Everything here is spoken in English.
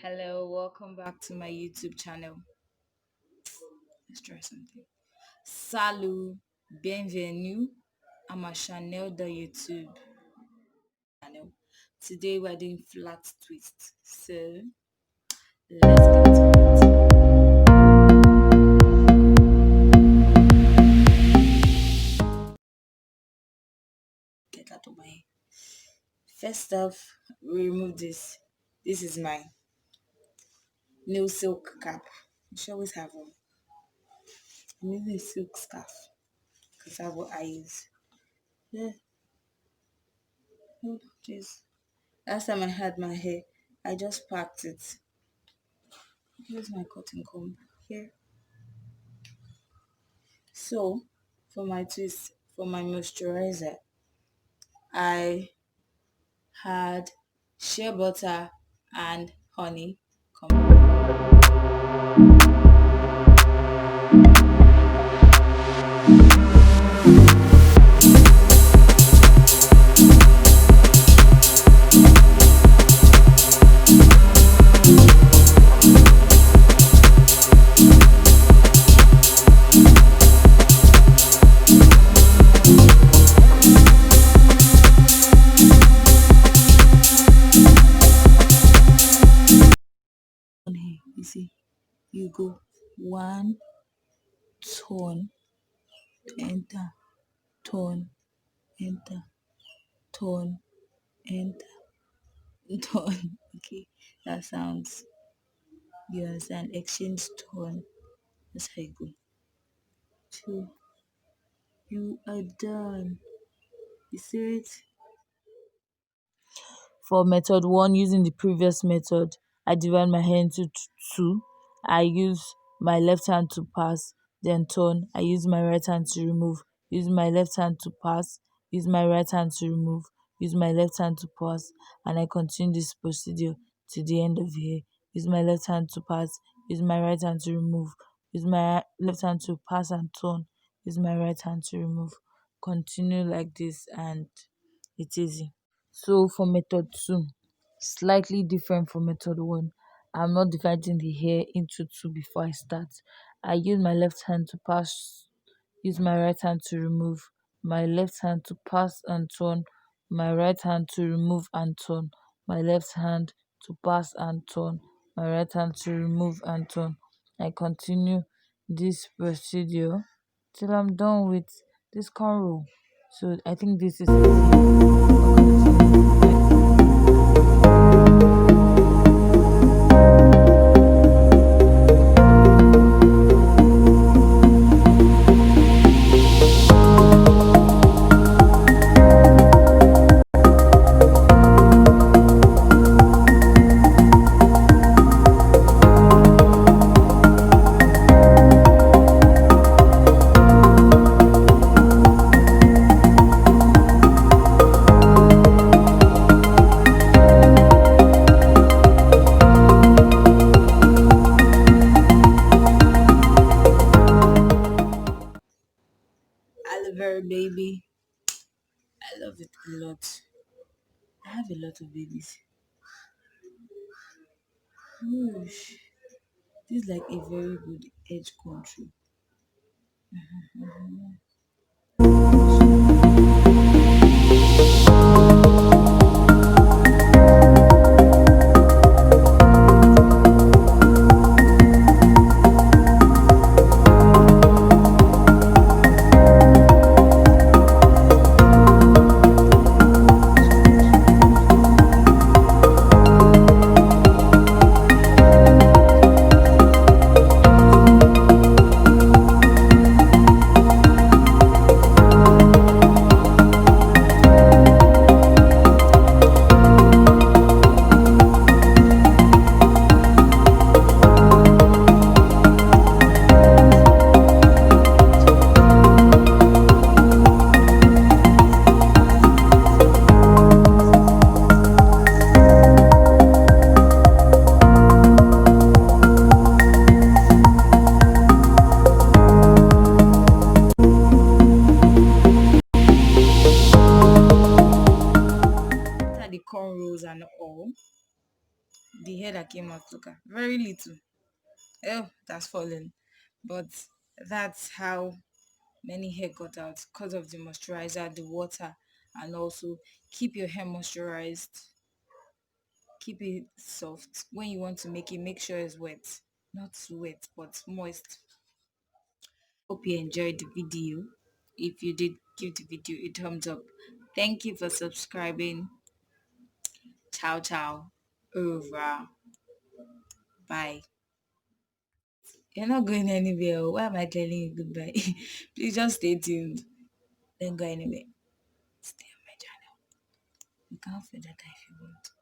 Hello, welcome back to my YouTube channel. Let's try something. Salut, bienvenue à ma channel de YouTube channel. Today we're doing flat twist. So let's get to it. Get out of my hair. First off, we remove this. This is my new silk cap. You should always have one. I'm using a silk scarf because that's what I use. Yeah. Oh, jeez. Last time I had my hair, I just packed it. Here's my cotton comb here. So, for my twist, for my moisturizer, I had shea butter and honey. On here, you see, you go one tone, enter, tone, enter, tone, enter, tone. Okay, that sounds, you understand? Exchange tone. That's how you go. Two, you are done. You see it? For method 1, using the previous method, I divide my hair into two. I use my left hand to pass, then turn. I use my right hand to remove. Use my left hand to pass. Use my right hand to remove. Use my left hand to pass. And I continue this procedure to the end of the hair. Use my left hand to pass. Use my right hand to remove. Use my left hand to pass and turn. Use my right hand to remove. Continue like this and it's easy. So for method 2, slightly different from method 1. I'm not dividing the hair into two before I start. I use my left hand to pass, use my right hand to remove, my left hand to pass and turn, my right hand to remove and turn, my left hand to pass and turn, my right hand to remove and turn. I continue this procedure till I'm done with this cornrow. So I think this is aloe vera baby. I love it a lot. I have a lot of babies. Whoosh. This is like a very good edge control. hair that came out, look at very little. Oh, that's fallen. But that's how many hair got out because of the moisturizer, the water, and also keep your hair moisturized. Keep it soft. When you want to make it, make sure it's wet. Not too wet, but moist. Hope you enjoyed the video. If you did, give the video a thumbs up. Thank you for subscribing. Ciao, ciao. Au revoir. Bye. You're not going anywhere. Why am I telling you goodbye? Please just stay tuned. Don't go anywhere. Stay on my channel. You can't feel that if you want.